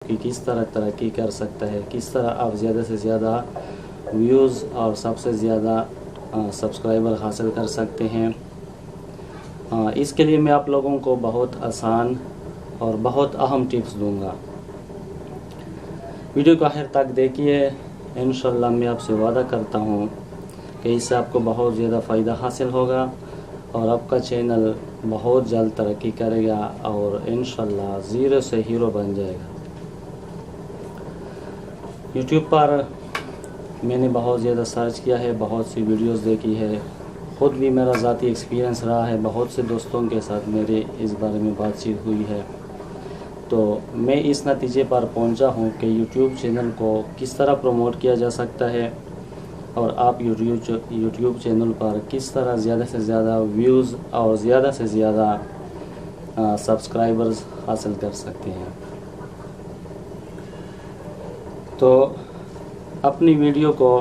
کہ کس طرح ترقی کر سکتا ہے، کس طرح آپ زیادہ سے زیادہ ویوز اور سب سے زیادہ سبسکرائبر حاصل کر سکتے ہیں۔ اس کے لیے میں آپ لوگوں کو بہت آسان اور بہت اہم ٹپس دوں گا۔ ویڈیو کو آخر تک دیکھیے، انشاءاللہ میں آپ سے وعدہ کرتا ہوں کہ اس سے آپ کو بہت زیادہ فائدہ حاصل ہوگا اور آپ کا چینل بہت جلد ترقی کرے گا اور انشاءاللہ زیرو سے ہیرو بن جائے گا۔ یوٹیوب پر میں نے بہت زیادہ سرچ کیا ہے، بہت سی ویڈیوز دیکھی ہے، خود بھی میرا ذاتی ایکسپیرینس رہا ہے، بہت سے دوستوں کے ساتھ میرے اس بارے میں بات چیت ہوئی ہے، تو میں اس نتیجے پر پہنچا ہوں کہ یوٹیوب چینل کو کس طرح پروموٹ کیا جا سکتا ہے اور آپ یوٹیوب چینل پر کس طرح زیادہ سے زیادہ ویوز اور زیادہ سے زیادہ سبسکرائبرز حاصل کر سکتے ہیں۔ تو اپنی ویڈیو کو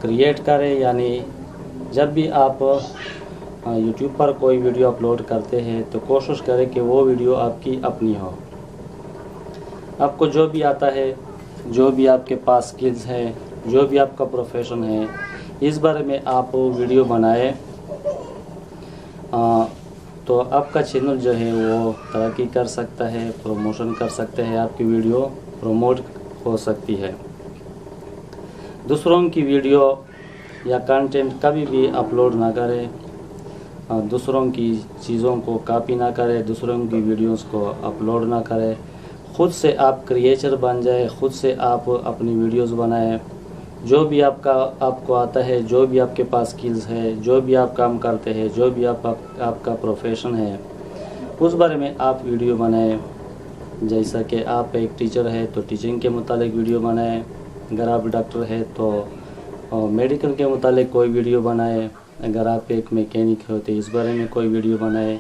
کریٹ کریں، یعنی جب بھی آپ یوٹیوب پر کوئی ویڈیو اپلوڈ کرتے ہیں تو کوشش کریں کہ وہ ویڈیو آپ کی اپنی ہو۔ آپ کو جو بھی آتا ہے، جو بھی آپ کے پاس سکلز ہے، جو بھی آپ کا پروفیشن ہے، اس بارے میں آپ ویڈیو بنائیں تو آپ کا چینل جو ہے وہ ترقی کر سکتا ہے، پروموشن کر سکتے ہیں، آپ کی ویڈیو پروموٹ ہو سکتی ہے۔ دوسروں کی ویڈیو یا کنٹینٹ کبھی بھی اپلوڈ نہ کریں، دوسروں کی چیزوں کو کاپی نہ کریں، دوسروں کی ویڈیوز کو اپلوڈ نہ کریں، خود سے آپ کریٹر بن جائیں، خود سے آپ اپنی ویڈیوز بنائیں، جو بھی آپ کو آتا ہے، جو بھی آپ کے پاس سکلز ہے، جو بھی آپ کام کرتے ہیں، جو بھی آپ کا پروفیشن ہے، اس بارے میں آپ ویڈیو بنائیں۔ جیسا کہ آپ ایک ٹیچر ہے تو ٹیچنگ کے متعلق ویڈیو بنائیں، اگر آپ ڈاکٹر ہے تو میڈیکل کے متعلق کوئی ویڈیو بنائیں، اگر آپ ایک میکینک ہو تو اس بارے میں کوئی ویڈیو بنائیں۔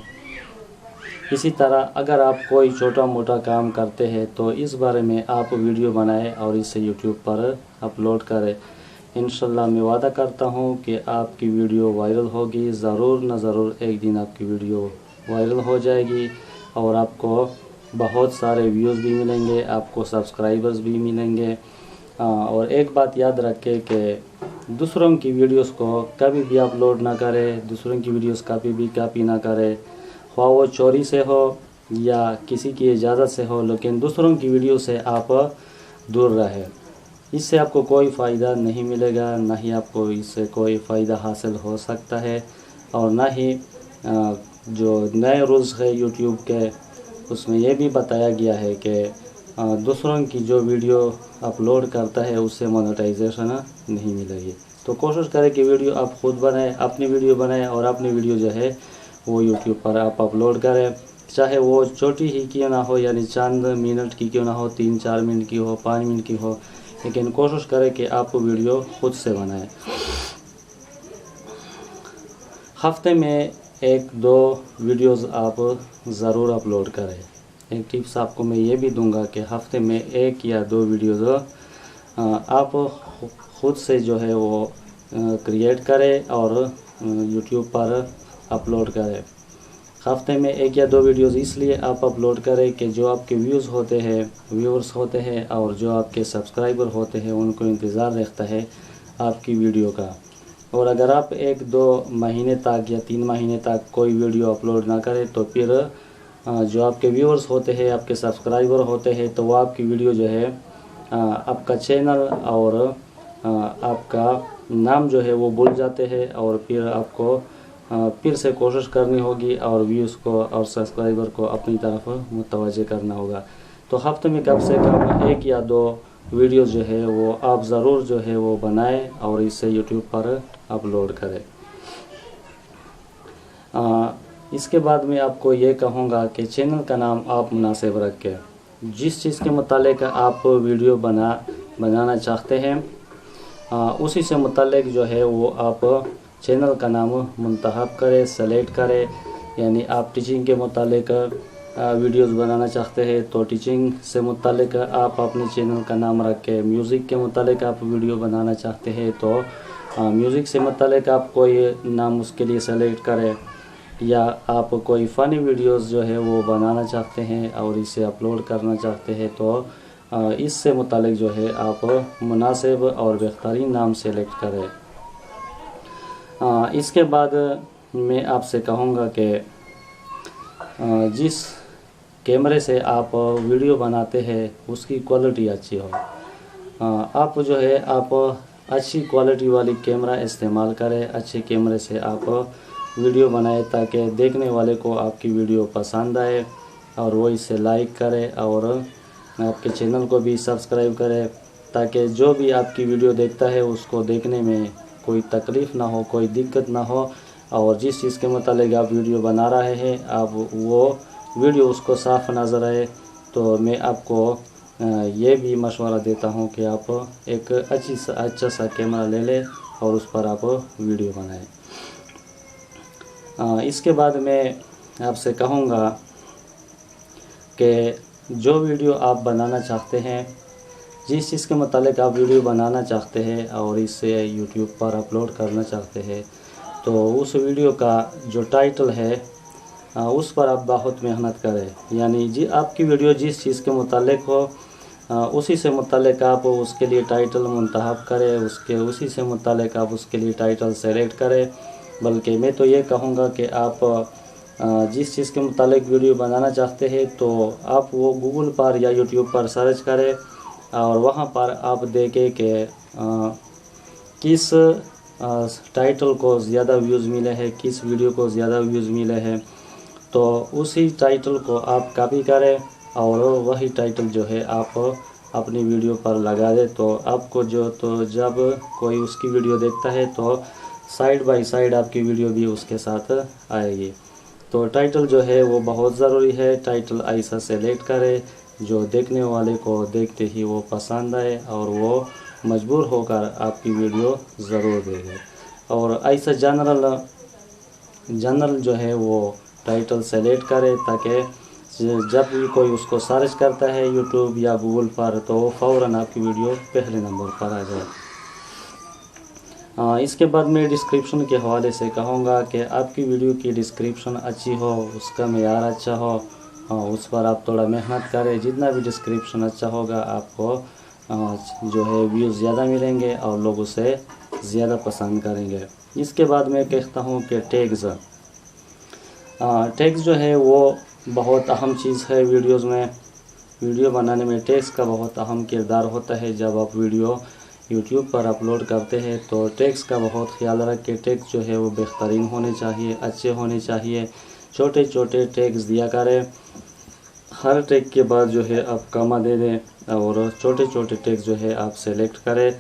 اسی طرح اگر آپ کوئی چھوٹا موٹا کام کرتے ہیں تو اس بارے میں آپ ویڈیو بنائیں اور اسے یوٹیوب پر اپلوڈ کریں۔ انشاءاللہ میں وعدہ کرتا ہوں کہ آپ کی ویڈیو وائرل ہوگی، ضرور نہ ضرور ایک دن آپ کی ویڈیو وائرل ہو جائے گی اور آپ کو بہت سارے ویوز بھی ملیں گے، آپ کو سبسکرائبرز بھی ملیں گے۔ اور ایک بات یاد رکھیں کہ دوسروں کی ویڈیوز کو کبھی بھی اپلوڈ نہ کریں، دوسروں کی ویڈیوز کاپی نہ کریں، خواہ وہ چوری سے ہو یا کسی کی اجازت سے ہو، لیکن دوسروں کی ویڈیو سے آپ دور رہیں۔ اس سے آپ کو کوئی فائدہ نہیں ملے گا، نہ ہی آپ کو اس سے کوئی فائدہ حاصل ہو سکتا ہے، اور نہ ہی جو نئے رولز ہے یوٹیوب کے اس میں یہ بھی بتایا گیا ہے کہ دوسروں کی جو ویڈیو اپلوڈ کرتا ہے اس سے مونیٹائزیشن نہیں ملے گی۔ تو کوشش کریں کہ ویڈیو آپ خود بنائیں، اپنی ویڈیو بنائیں اور اپنی ویڈیو جو ہے وہ یوٹیوب پر آپ اپلوڈ کریں، چاہے وہ چھوٹی ہی کیوں نہ ہو، یعنی چند منٹ کی کیوں نہ ہو، 3-4 منٹ کی ہو، 5 منٹ کی ہو، لیکن کوشش کریں کہ آپ ویڈیو خود سے بنائیں۔ ہفتے میں 1-2 ویڈیوز آپ ضرور اپلوڈ کریں۔ ایک ٹپس آپ کو میں یہ بھی دوں گا کہ ہفتے میں 1 یا 2 ویڈیوز آپ خود سے جو ہے وہ کریٹ کریں اور یوٹیوب پر اپلوڈ کریں۔ ہفتے میں 1 یا 2 ویڈیوز اس لیے آپ اپلوڈ کریں کہ جو آپ کے ویورز ہوتے ہیں اور جو آپ کے سبسکرائبر ہوتے ہیں ان کو انتظار رہتا ہے آپ کی ویڈیو کا، اور اگر آپ 1-2 مہینے تک یا 3 مہینے تک کوئی ویڈیو اپلوڈ نہ کریں تو پھر جو آپ کے ویورز ہوتے ہیں، آپ کے سبسکرائبر ہوتے ہیں، تو وہ آپ کی ویڈیو جو ہے آپ کا چینل اور آپ کا نام جو ہے وہ بھول جاتے ہیں، اور پھر آپ کو پھر سے کوشش کرنی ہوگی اور ویوز کو اور سبسکرائبر کو اپنی طرف متوجہ کرنا ہوگا۔ تو ہفتے میں کم سے کم 1 یا 2 ویڈیو جو ہے وہ آپ ضرور جو ہے وہ بنائیں اور اسے یوٹیوب پر اپلوڈ کریں۔ اس کے بعد میں آپ کو یہ کہوں گا کہ چینل کا نام آپ مناسب رکھیں۔ جس چیز کے متعلق آپ ویڈیو بنانا چاہتے ہیں اسی سے متعلق جو ہے وہ آپ چینل کا نام منتخب کریں، سلیکٹ کریں۔ یعنی آپ ٹیچنگ کے متعلق ویڈیوز بنانا چاہتے ہیں تو ٹیچنگ سے متعلق آپ اپنے چینل کا نام رکھیں، میوزک کے متعلق آپ ویڈیو بنانا چاہتے ہیں تو میوزک سے متعلق آپ کوئی نام اس کے لیے سلیکٹ کریں، یا آپ کوئی فنی ویڈیوز جو ہے وہ بنانا چاہتے ہیں اور اسے اپلوڈ کرنا چاہتے ہیں تو اس سے متعلق جو ہے آپ مناسب اور بہترین نام سلیکٹ کریں۔ اس کے بعد میں آپ سے کہوں گا کہ جس کیمرے سے آپ ویڈیو بناتے ہیں اس کی کوالٹی اچھی ہو۔ آپ جو ہے آپ اچھی کوالٹی والی کیمرہ استعمال کریں، اچھے کیمرے سے آپ ویڈیو بنائے تاکہ دیکھنے والے کو آپ کی ویڈیو پسند آئے اور وہ اسے لائک کرے اور آپ کے چینل کو بھی سبسکرائب کرے تاکہ جو بھی آپ کی ویڈیو دیکھتا ہے اس کو دیکھنے میں کوئی تکلیف نہ ہو، کوئی دقت نہ ہو، اور جس چیز کے متعلق آپ ویڈیو بنا رہے ہیں آپ وہ ویڈیو اس کو صاف نظر آئے۔ تو میں آپ کو یہ بھی مشورہ دیتا ہوں کہ آپ ایک اچھا سا کیمرہ لے لیں اور اس پر آپ ویڈیو بنائیں۔ اس کے بعد میں آپ سے کہوں گا کہ جو ویڈیو آپ بنانا چاہتے ہیں، جس چیز کے متعلق آپ ویڈیو بنانا چاہتے ہیں اور اسے یوٹیوب پر اپلوڈ کرنا چاہتے ہیں تو اس ویڈیو کا جو ٹائٹل ہے اس پر آپ بہت محنت کریں، یعنی آپ کی ویڈیو جس چیز کے متعلق ہو اسی سے متعلق آپ اس کے لیے ٹائٹل منتخب کریں، اسی سے متعلق آپ اس کے لیے ٹائٹل سلیکٹ کریں۔ بلکہ میں تو یہ کہوں گا کہ آپ جس چیز کے متعلق ویڈیو بنانا چاہتے ہیں تو آپ وہ گوگل پر یا یوٹیوب پر سرچ کریں اور وہاں پر آپ دیکھیں کہ کس ٹائٹل کو زیادہ ویوز ملے ہیں، کس ویڈیو کو زیادہ ویوز ملے ہیں، تو اسی ٹائٹل کو آپ کاپی کریں اور وہی ٹائٹل جو ہے آپ اپنی ویڈیو پر لگا دیں تو آپ کو جب کوئی اس کی ویڈیو دیکھتا ہے تو سائیڈ بائی سائیڈ آپ کی ویڈیو بھی اس کے ساتھ آئے گی۔ تو ٹائٹل جو ہے وہ بہت ضروری ہے، ٹائٹل ایسا سلیکٹ کرے جو دیکھنے والے کو دیکھتے ہی وہ پسند آئے اور وہ مجبور ہو کر آپ کی ویڈیو ضرور دیکھے۔ اور ایسا جنرل جو ہے وہ ٹائٹل سلیکٹ کرے تاکہ جب بھی کوئی اس کو سرچ کرتا ہے یوٹیوب یا گوگل پر تو فوراً آپ کی ویڈیو پہلے نمبر پر آ جائے۔ اس کے بعد میں ڈسکرپشن کے حوالے سے کہوں گا کہ آپ کی ویڈیو کی ڈسکرپشن اچھی ہو، اس کا معیار اچھا ہو، اس پر آپ تھوڑا محنت کریں۔ جتنا بھی ڈسکرپشن اچھا ہوگا آپ کو جو ہے ویوز زیادہ ملیں گے اور لوگ اسے زیادہ پسند کریں گے۔ اس کے بعد میں کہتا ہوں کہ ٹیگز جو ہے وہ بہت اہم چیز ہے ویڈیوز میں۔ ویڈیو بنانے میں ٹیگز کا بہت اہم کردار ہوتا ہے۔ جب آپ ویڈیو یوٹیوب پر اپلوڈ کرتے ہیں تو ٹیگز کا بہت خیال رکھیں۔ ٹیگز جو ہے وہ بہترین ہونے چاہیے، اچھے ہونے چاہیے، چھوٹے چھوٹے ٹیگز دیا کریں۔ ہر ٹیگ کے بعد جو ہے آپ کاما دے دیں اور چھوٹے چھوٹے ٹیگز جو ہے آپ سلیکٹ کریں۔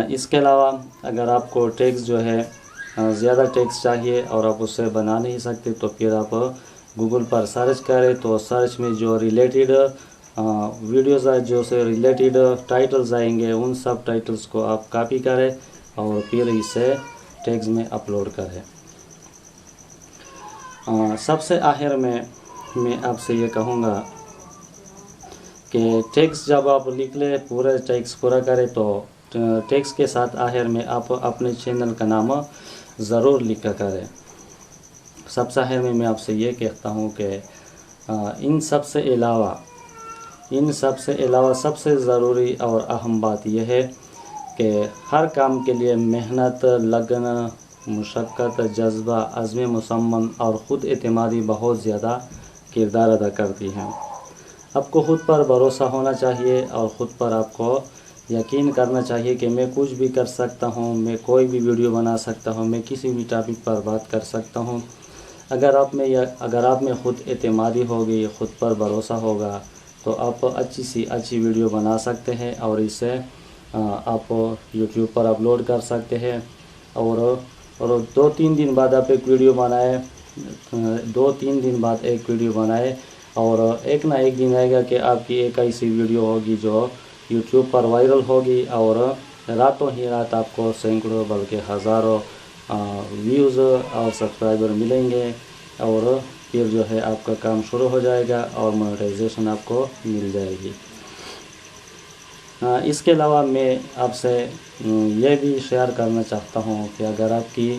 اس کے علاوہ اگر آپ کو ٹیگز جو ہے زیادہ ٹیگز چاہیے اور آپ اسے بنا نہیں سکتے تو پھر آپ گوگل پر سرچ کریں تو سرچ میں جو ریلیٹڈ ویڈیوز جو سے ریلیٹڈ ٹائٹلز آئیں گے ان سب ٹائٹلز کو آپ کاپی کریں اور پھر اسے ٹیگز میں اپلوڈ کریں۔ سب سے آخر میں آپ سے یہ کہوں گا کہ ٹیگز جب آپ لکھ لیں، پورے ٹیگز پورا کریں تو ٹیگز کے ساتھ آخر میں آپ اپنے چینل کا نام ضرور لکھا کریں۔ سب سے آخر میں آپ سے یہ کہتا ہوں کہ ان سب سے علاوہ سب سے ضروری اور اہم بات یہ ہے کہ ہر کام کے لیے محنت، لگن، مشقت، جذبہ، عزم مصمم اور خود اعتمادی بہت زیادہ کردار ادا کرتی ہیں۔ آپ کو خود پر بھروسہ ہونا چاہیے اور خود پر آپ کو یقین کرنا چاہیے کہ میں کچھ بھی کر سکتا ہوں، میں کوئی بھی ویڈیو بنا سکتا ہوں، میں کسی بھی ٹاپک پر بات کر سکتا ہوں۔ اگر آپ میں خود اعتمادی ہوگی، خود پر بھروسہ ہوگا تو آپ اچھی ویڈیو بنا سکتے ہیں اور اسے آپ یوٹیوب پر اپلوڈ کر سکتے ہیں۔ اور 2-3 دن بعد آپ ایک ویڈیو بنائیں، 2-3 دن بعد ایک ویڈیو بنائیں اور ایک نہ ایک دن آئے گا کہ آپ کی ایک ایسی ویڈیو ہوگی جو یوٹیوب پر وائرل ہوگی اور راتوں ہی رات آپ کو سینکڑوں بلکہ ہزاروں ویوز اور سبسکرائبر ملیں گے اور پھر جو ہے آپ کا کام شروع ہو جائے گا اور مونیٹائزیشن آپ کو مل جائے گی۔ اس کے علاوہ میں آپ سے یہ بھی شیئر کرنا چاہتا ہوں کہ اگر آپ کی